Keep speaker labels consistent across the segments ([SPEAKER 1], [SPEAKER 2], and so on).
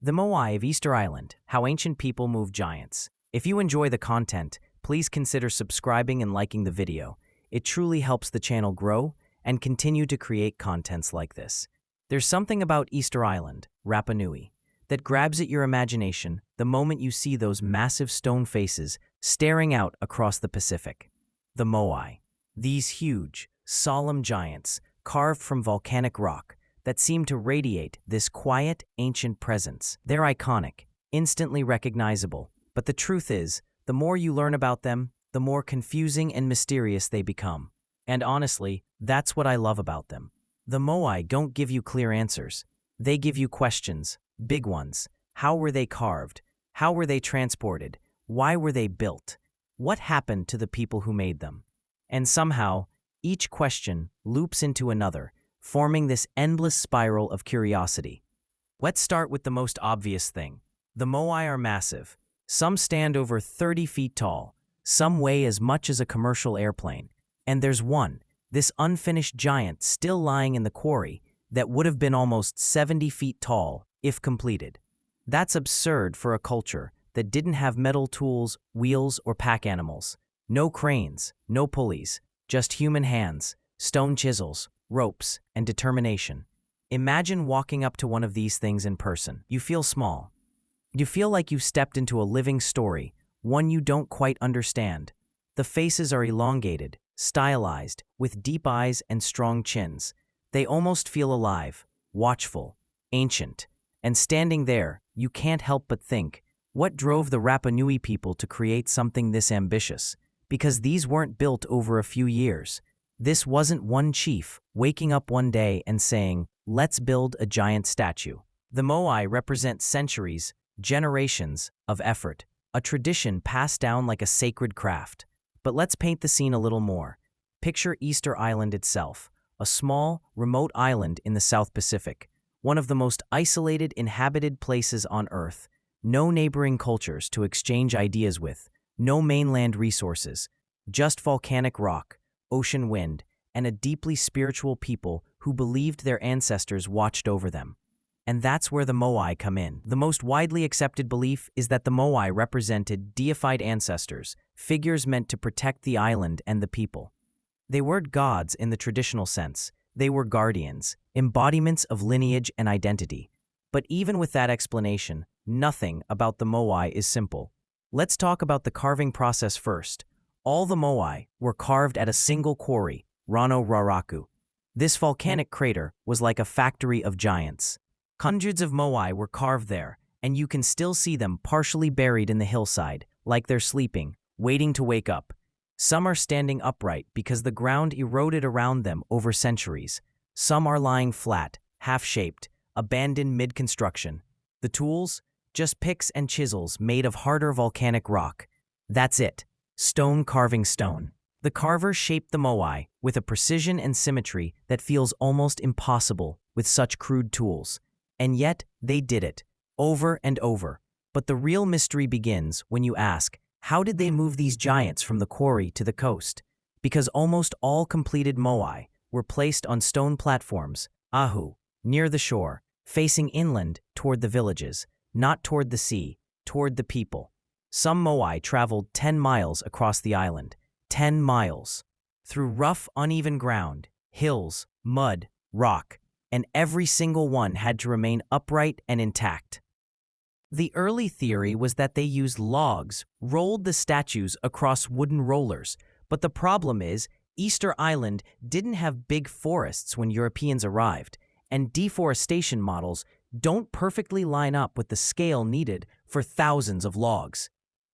[SPEAKER 1] The Moai of Easter Island, How Ancient People Move Giants. If you enjoy the content, please consider subscribing and liking the video. It truly helps the channel grow and continue to create contents like this. There's something about Easter Island, Rapa Nui, that grabs at your imagination the moment you see those massive stone faces staring out across the Pacific. The Moai. These huge, solemn giants carved from volcanic rock that seem to radiate this quiet, ancient presence. They're iconic, instantly recognizable, but the truth is, the more you learn about them, the more confusing and mysterious they become. And honestly, that's what I love about them. The Moai don't give you clear answers. They give you questions, big ones. How were they carved? How were they transported? Why were they built? What happened to the people who made them? And somehow, each question loops into another, forming this endless spiral of curiosity. Let's start with the most obvious thing. The Moai are massive. Some stand over 30 feet tall. Some weigh as much as a commercial airplane. And there's one, this unfinished giant still lying in the quarry, that would have been almost 70 feet tall if completed. That's absurd for a culture that didn't have metal tools, wheels, or pack animals. No cranes, no pulleys, just human hands, stone chisels, ropes, and determination. Imagine walking up to one of these things in person. You feel small. You feel like you've stepped into a living story, one you don't quite understand. The faces are elongated, stylized, with deep eyes and strong chins. They almost feel alive, watchful, ancient. And standing there, you can't help but think, what drove the Rapa Nui people to create something this ambitious? Because these weren't built over a few years. This wasn't one chief waking up one day and saying, let's build a giant statue. The Moai represent centuries, generations of effort, a tradition passed down like a sacred craft. But let's paint the scene a little more. Picture Easter Island itself, a small, remote island in the South Pacific, one of the most isolated inhabited places on Earth. No neighboring cultures to exchange ideas with, no mainland resources, just volcanic rock, ocean wind, and a deeply spiritual people who believed their ancestors watched over them. And that's where the Moai come in. The most widely accepted belief is that the Moai represented deified ancestors, figures meant to protect the island and the people. They weren't gods in the traditional sense. They were guardians, embodiments of lineage and identity. But even with that explanation, nothing about the Moai is simple. Let's talk about the carving process first. All the Moai were carved at a single quarry, Rano Raraku. This volcanic crater was like a factory of giants. Hundreds of Moai were carved there, and you can still see them partially buried in the hillside, like they're sleeping, waiting to wake up. Some are standing upright because the ground eroded around them over centuries. Some are lying flat, half-shaped, abandoned mid-construction. The tools? Just picks and chisels made of harder volcanic rock. That's it. Stone carving stone. The carver shaped the Moai with a precision and symmetry that feels almost impossible with such crude tools. And yet, they did it, over and over. But the real mystery begins when you ask, how did they move these giants from the quarry to the coast? Because almost all completed Moai were placed on stone platforms, ahu, near the shore, facing inland toward the villages, not toward the sea, toward the people. Some Moai traveled 10 miles across the island, 10 miles, through rough, uneven ground, hills, mud, rock, and every single one had to remain upright and intact. The early theory was that they used logs, rolled the statues across wooden rollers, but the problem is, Easter Island didn't have big forests when Europeans arrived, and deforestation models don't perfectly line up with the scale needed for thousands of logs.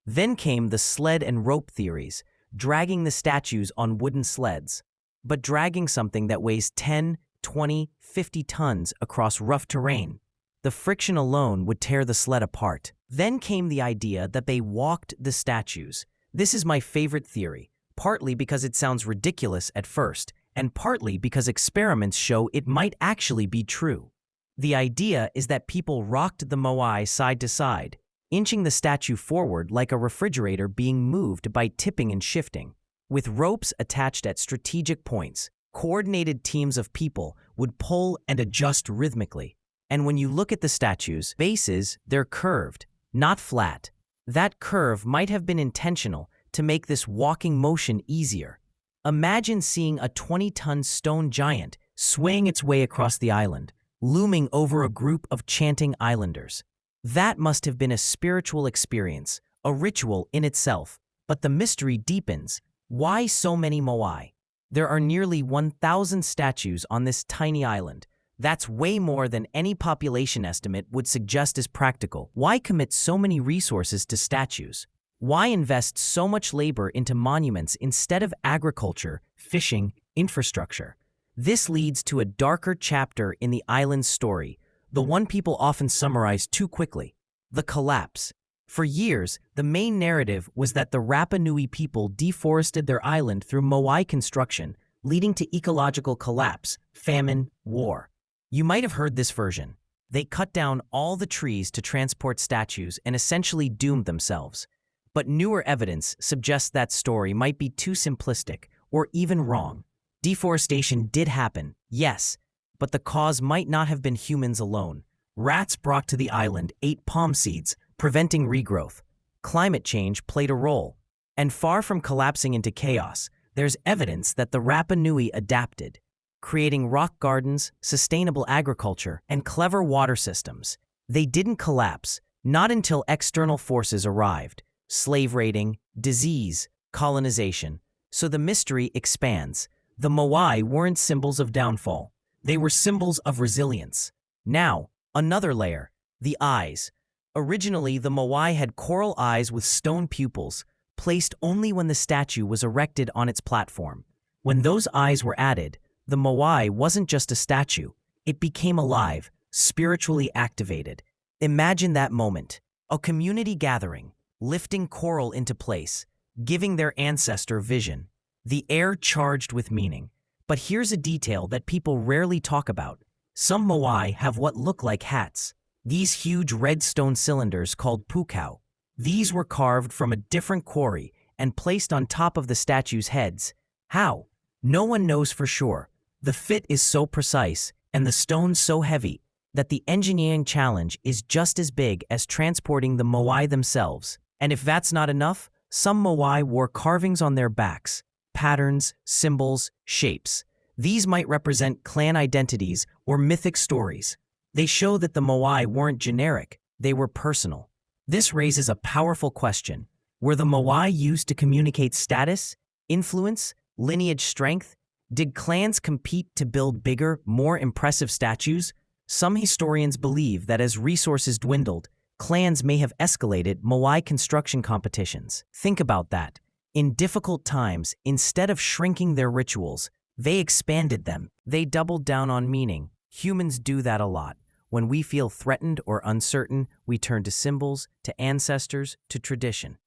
[SPEAKER 1] Then came the sled and rope theories, dragging the statues on wooden sleds. But dragging something that weighs 10, 20, 50 tons across rough terrain, the friction alone would tear the sled apart. Then came the idea that they walked the statues. This is my favorite theory, partly because it sounds ridiculous at first, and partly because experiments show it might actually be true. The idea is that people rocked the Moai side to side, inching the statue forward like a refrigerator being moved by tipping and shifting. With ropes attached at strategic points, coordinated teams of people would pull and adjust rhythmically. And when you look at the statues' bases, they're curved, not flat. That curve might have been intentional to make this walking motion easier. Imagine seeing a 20-ton stone giant swaying its way across the island, looming over a group of chanting islanders. That must have been a spiritual experience, a ritual in itself. But the mystery deepens. Why so many moai? There are nearly 1,000 statues on this tiny island. That's way more than any population estimate would suggest is practical. Why commit so many resources to statues? Why invest so much labor into monuments instead of agriculture, fishing, infrastructure? This leads to a darker chapter in the island's story, the one people often summarize too quickly: the collapse. For years, the main narrative was that the Rapa Nui people deforested their island through moai construction, leading to ecological collapse, famine, war. You might have heard this version. They cut down all the trees to transport statues and essentially doomed themselves. But newer evidence suggests that story might be too simplistic or even wrong. Deforestation did happen, yes, but the cause might not have been humans alone. Rats brought to the island ate palm seeds, preventing regrowth. Climate change played a role. And far from collapsing into chaos, there's evidence that the Rapa Nui adapted, creating rock gardens, sustainable agriculture, and clever water systems. They didn't collapse, not until external forces arrived: slave raiding, disease, colonization. So the mystery expands. The moai weren't symbols of downfall. They were symbols of resilience. Now, another layer: the eyes. Originally, the moai had coral eyes with stone pupils, placed only when the statue was erected on its platform. When those eyes were added, the moai wasn't just a statue. It became alive, spiritually activated. Imagine that moment: a community gathering, lifting coral into place, giving their ancestor vision. The air charged with meaning. But here's a detail that people rarely talk about. Some moai have what look like hats. These huge red stone cylinders called pukau. These were carved from a different quarry and placed on top of the statues' heads. How? No one knows for sure. The fit is so precise and the stones so heavy that the engineering challenge is just as big as transporting the moai themselves. And if that's not enough, some moai wore carvings on their backs: patterns, symbols, shapes. These might represent clan identities or mythic stories. They show that the moai weren't generic, they were personal. This raises a powerful question. Were the moai used to communicate status, influence, lineage strength? Did clans compete to build bigger, more impressive statues? Some historians believe that as resources dwindled, clans may have escalated moai construction competitions. Think about that. In difficult times, instead of shrinking their rituals, they expanded them. They doubled down on meaning. Humans do that a lot. When we feel threatened or uncertain, we turn to symbols, to ancestors, to tradition.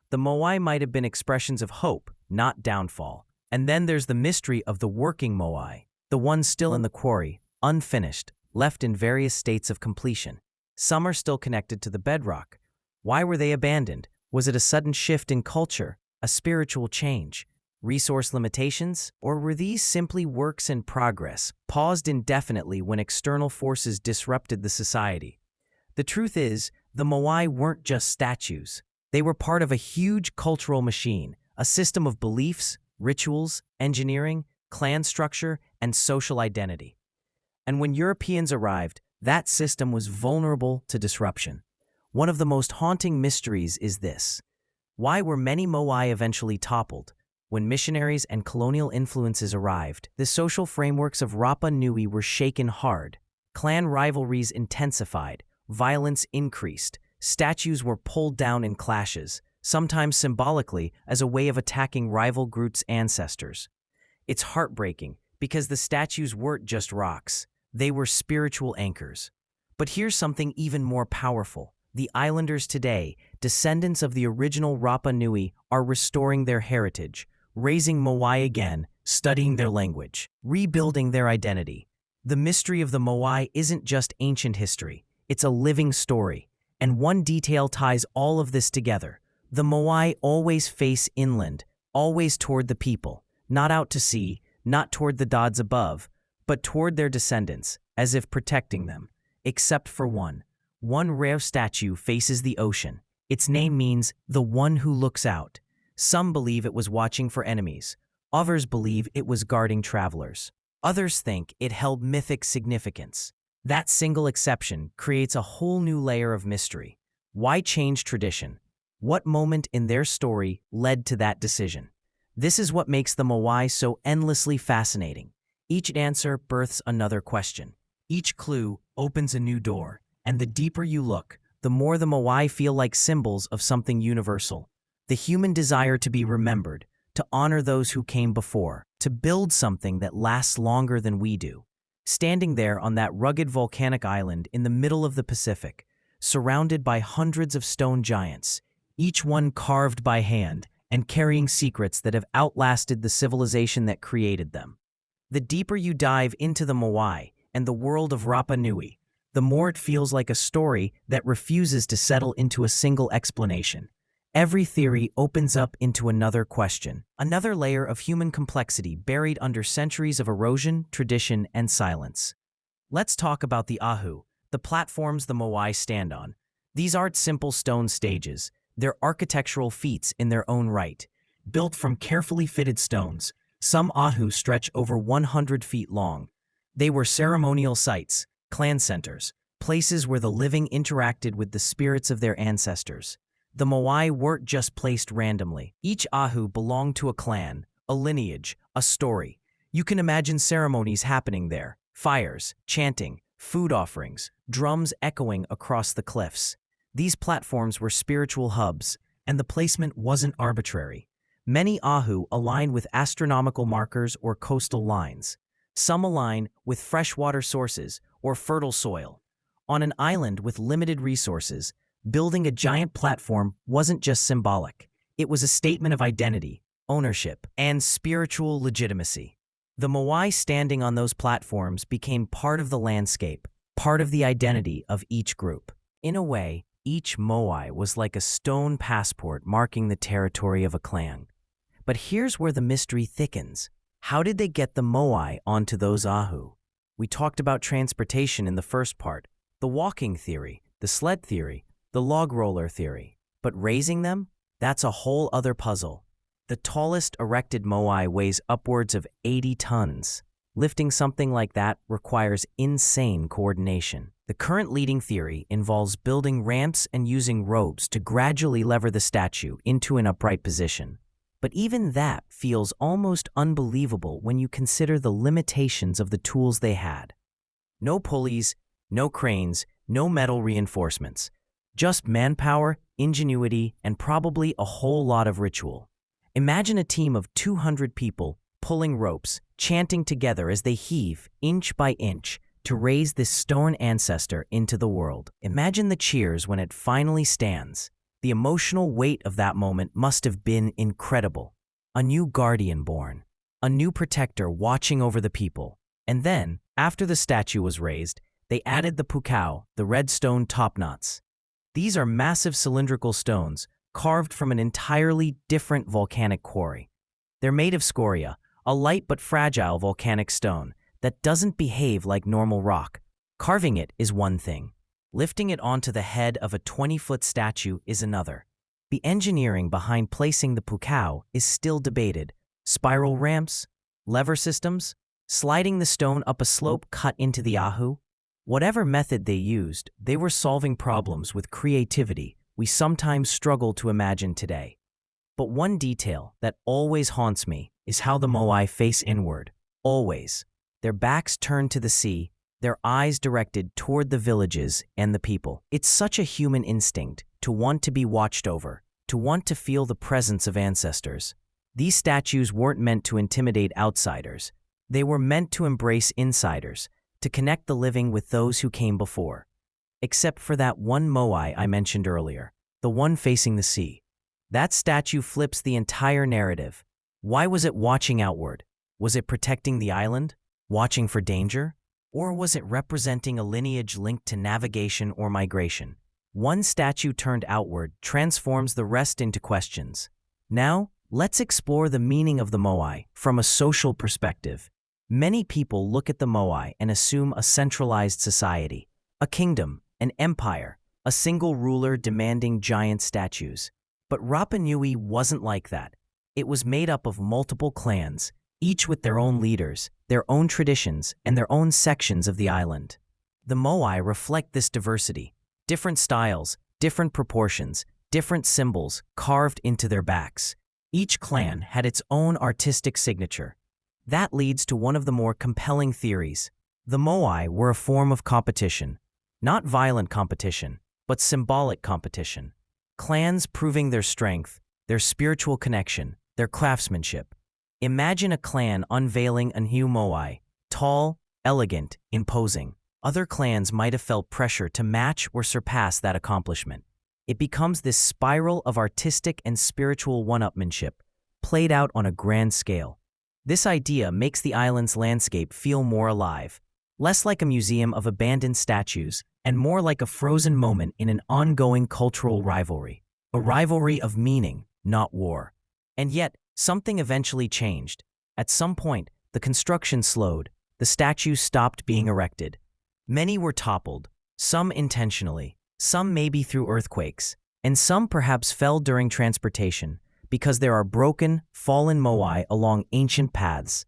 [SPEAKER 1] The moai might have been expressions of hope, not downfall. And then there's the mystery of the working moai, the ones still in the quarry, unfinished, left in various states of completion. Some are still connected to the bedrock. Why were they abandoned? Was it a sudden shift in culture? A spiritual change? Resource limitations? Or were these simply works in progress, paused indefinitely when external forces disrupted the society? The truth is, the moai weren't just statues. They were part of a huge cultural machine, a system of beliefs, rituals, engineering, clan structure, and social identity. And when Europeans arrived, that system was vulnerable to disruption. One of the most haunting mysteries is this: why were many moai eventually toppled? When missionaries and colonial influences arrived, the social frameworks of Rapa Nui were shaken hard. Clan rivalries intensified, violence increased, statues were pulled down in clashes, sometimes symbolically as a way of attacking rival groups' ancestors. It's heartbreaking because the statues weren't just rocks, they were spiritual anchors. But here's something even more powerful. The islanders today, descendants of the original Rapa Nui, are restoring their heritage, raising moai again, studying their language, rebuilding their identity. The mystery of the moai isn't just ancient history, it's a living story. And one detail ties all of this together. The moai always face inland, always toward the people, not out to sea, not toward the gods above, but toward their descendants, as if protecting them. except for one. One rare statue faces the ocean. Its name means the one who looks out. Some believe it was watching for enemies. Others believe it was guarding travelers. Others think it held mythic significance. That single exception creates a whole new layer of mystery. Why change tradition? What moment in their story led to that decision? This is what makes the Moai so endlessly fascinating. Each answer births another question. Each clue opens a new door, and the deeper you look, the more the Moai feel like symbols of something universal. The human desire to be remembered, to honor those who came before, to build something that lasts longer than we do. Standing there on that rugged volcanic island in the middle of the Pacific, surrounded by hundreds of stone giants, each one carved by hand and carrying secrets that have outlasted the civilization that created them. The deeper you dive into the Moai and the world of Rapa Nui, the more it feels like a story that refuses to settle into a single explanation. Every theory opens up into another question, another layer of human complexity buried under centuries of erosion, tradition, and silence. Let's talk about the Ahu, the platforms the Moai stand on. These aren't simple stone stages. They're architectural feats in their own right. Built from carefully fitted stones, some Ahu stretch over 100 feet long. They were ceremonial sites, clan centers, places where the living interacted with the spirits of their ancestors. The Moai weren't just placed randomly. Each Ahu belonged to a clan, a lineage, a story. You can imagine ceremonies happening there, fires, chanting, food offerings, drums echoing across the cliffs. These platforms were spiritual hubs, and the placement wasn't arbitrary. Many Ahu align with astronomical markers or coastal lines. Some align with freshwater sources or fertile soil. On an island with limited resources, building a giant platform wasn't just symbolic. It was a statement of identity, ownership, and spiritual legitimacy. The Moai standing on those platforms became part of the landscape, part of the identity of each group. In a way, each Moai was like a stone passport marking the territory of a clan. But here's where the mystery thickens. How did they get the Moai onto those Ahu? We talked about transportation in the first part, the walking theory, the sled theory, the log roller theory. But raising them? That's a whole other puzzle. The tallest erected Moai weighs upwards of 80 tons. Lifting something like that requires insane coordination. The current leading theory involves building ramps and using ropes to gradually lever the statue into an upright position. But even that feels almost unbelievable when you consider the limitations of the tools they had. No pulleys, no cranes, no metal reinforcements. Just manpower, ingenuity, and probably a whole lot of ritual. Imagine a team of 200 people pulling ropes, chanting together as they heave, inch by inch, to raise this stone ancestor into the world. Imagine the cheers when it finally stands. The emotional weight of that moment must have been incredible. A new guardian born, a new protector watching over the people. And then, after the statue was raised, they added the pukao, the red stone topknots. These are massive cylindrical stones, carved from an entirely different volcanic quarry. They're made of scoria, a light but fragile volcanic stone that doesn't behave like normal rock. Carving it is one thing. Lifting it onto the head of a 20-foot statue is another. The engineering behind placing the pukao is still debated. Spiral ramps, lever systems, sliding the stone up a slope cut into the Ahu. Whatever method they used, they were solving problems with creativity we sometimes struggle to imagine today. But one detail that always haunts me is how the Moai face inward. Always. Their backs turned to the sea, their eyes directed toward the villages and the people. It's such a human instinct to want to be watched over, to want to feel the presence of ancestors. These statues weren't meant to intimidate outsiders. They were meant to embrace insiders, to connect the living with those who came before. Except for that one Moai I mentioned earlier, the one facing the sea. That statue flips the entire narrative. Why was it watching outward? Was it protecting the island? Watching for danger? Or was it representing a lineage linked to navigation or migration? One statue turned outward transforms the rest into questions. Now, let's explore the meaning of the Moai from a social perspective. Many people look at the Moai and assume a centralized society, A kingdom, an empire, a single ruler demanding giant statues. But Rapa Nui wasn't like that. It was made up of multiple clans, each with their own leaders, their own traditions, and their own sections of the island. The Moai reflect this diversity. Different styles, different proportions, different symbols carved into their backs. Each clan had its own artistic signature. That leads to one of the more compelling theories. The Moai were a form of competition. Not violent competition, but symbolic competition. Clans proving their strength, their spiritual connection, their craftsmanship. Imagine a clan unveiling a new Moai, tall, elegant, imposing. Other clans might have felt pressure to match or surpass that accomplishment. It becomes this spiral of artistic and spiritual one-upmanship, played out on a grand scale. This idea makes the island's landscape feel more alive, less like a museum of abandoned statues, and more like a frozen moment in an ongoing cultural rivalry. A rivalry of meaning, not war. And yet, something eventually changed. At some point, the construction slowed, the statues stopped being erected. Many were toppled, some intentionally, some maybe through earthquakes, and some perhaps fell during transportation, because there are broken, fallen Moai along ancient paths.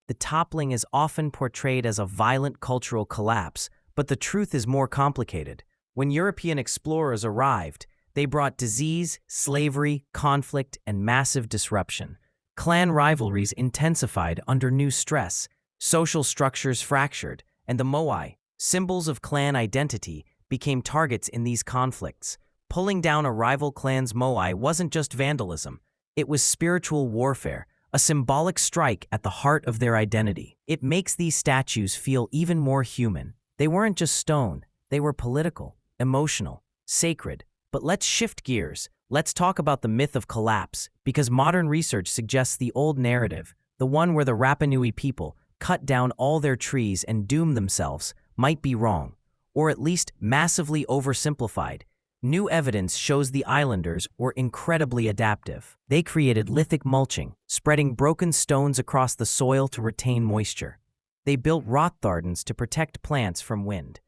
[SPEAKER 1] The toppling is often portrayed as a violent cultural collapse, but the truth is more complicated. When European explorers arrived, they brought disease, slavery, conflict, and massive disruption. Clan rivalries intensified under new stress, social structures fractured, and the Moai, symbols of clan identity, became targets in these conflicts. Pulling down a rival clan's Moai wasn't just vandalism, it was spiritual warfare, a symbolic strike at the heart of their identity. It makes these statues feel even more human. They weren't just stone, they were political, emotional, sacred. But let's shift gears. Let's talk about the myth of collapse, because modern research suggests the old narrative, the one where the Rapa Nui people cut down all their trees and doomed themselves, might be wrong, or at least massively oversimplified. New evidence shows the islanders were incredibly adaptive. They created lithic mulching, spreading broken stones across the soil to retain moisture. They built rock gardens to protect plants from wind.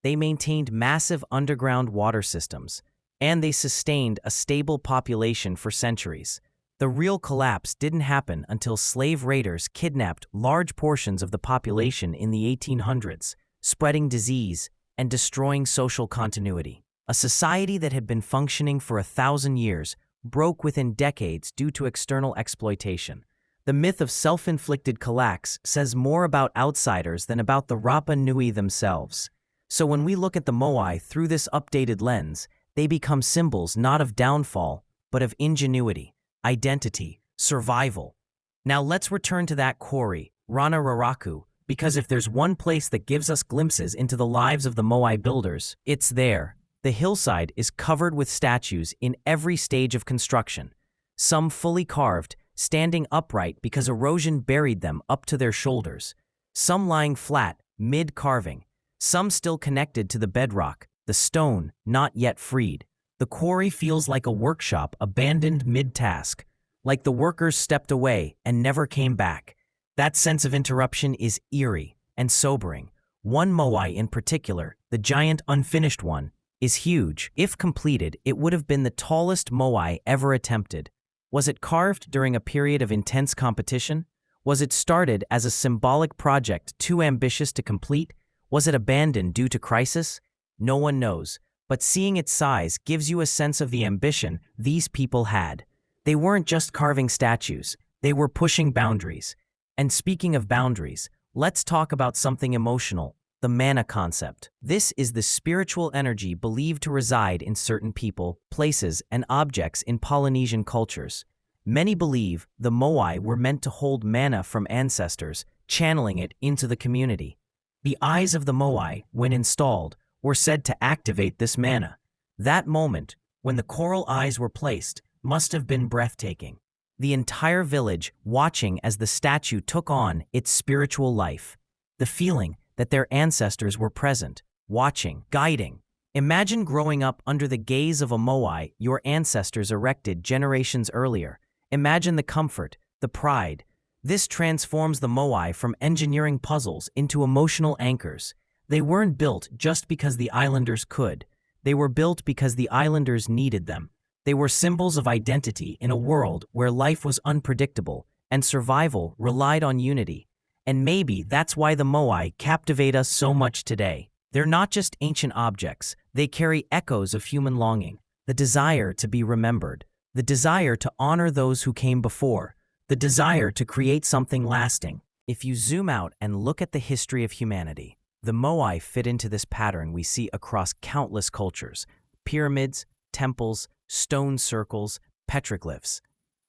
[SPEAKER 1] They maintained massive underground water systems, and they sustained a stable population for centuries. The real collapse didn't happen until slave raiders kidnapped large portions of the population in the 1800s, spreading disease and destroying social continuity. A society that had been functioning for 1,000 years broke within decades due to external exploitation. The myth of self-inflicted collapse says more about outsiders than about the Rapa Nui themselves. So when we look at the Moai through this updated lens, they become symbols not of downfall, but of ingenuity, identity, survival. Now let's return to that quarry, Rana Raraku, because if there's one place that gives us glimpses into the lives of the Moai builders, it's there. The hillside is covered with statues in every stage of construction, some fully carved, standing upright because erosion buried them up to their shoulders, some lying flat, mid-carving, some still connected to the bedrock, the stone not yet freed. The quarry feels like a workshop abandoned mid-task, like the workers stepped away and never came back. That sense of interruption is eerie and sobering. One Moai in particular, the giant unfinished one, is huge. If completed, it would have been the tallest Moai ever attempted. Was it carved during a period of intense competition? Was it started as a symbolic project too ambitious to complete? Was it abandoned due to crisis? No one knows, but seeing its size gives you a sense of the ambition these people had. They weren't just carving statues, they were pushing boundaries. And speaking of boundaries, let's talk about something emotional. The mana concept. This is the spiritual energy believed to reside in certain people, places, and objects in Polynesian cultures. Many believe the Moai were meant to hold mana from ancestors, channeling it into the community. The eyes of the Moai, when installed, were said to activate this mana. That moment, when the coral eyes were placed, must have been breathtaking. The entire village watching as the statue took on its spiritual life. The feeling that their ancestors were present, watching, guiding. Imagine growing up under the gaze of a Moai your ancestors erected generations earlier. Imagine the comfort, the pride. This transforms the Moai from engineering puzzles into emotional anchors. They weren't built just because the islanders could. They were built because the islanders needed them. They were symbols of identity in a world where life was unpredictable and survival relied on unity. And maybe that's why the Moai captivate us so much today. They're not just ancient objects, they carry echoes of human longing, the desire to be remembered, the desire to honor those who came before, the desire to create something lasting. If you zoom out and look at the history of humanity, the Moai fit into this pattern we see across countless cultures: pyramids, temples, stone circles, petroglyphs.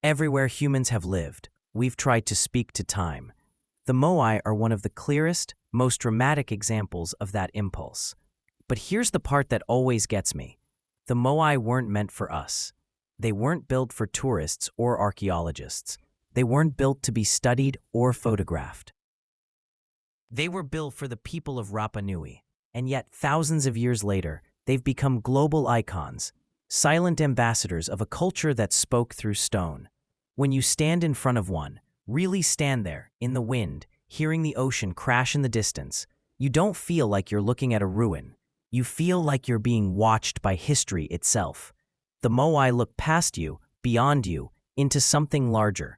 [SPEAKER 1] Everywhere humans have lived, we've tried to speak to time. The Moai are one of the clearest, most dramatic examples of that impulse. But here's the part that always gets me. The Moai weren't meant for us. They weren't built for tourists or archaeologists. They weren't built to be studied or photographed. They were built for the people of Rapa Nui, and yet thousands of years later, they've become global icons, silent ambassadors of a culture that spoke through stone. When you stand in front of one, really stand there, in the wind, hearing the ocean crash in the distance, you don't feel like you're looking at a ruin. You feel like you're being watched by history itself. The Moai look past you, beyond you, into something larger.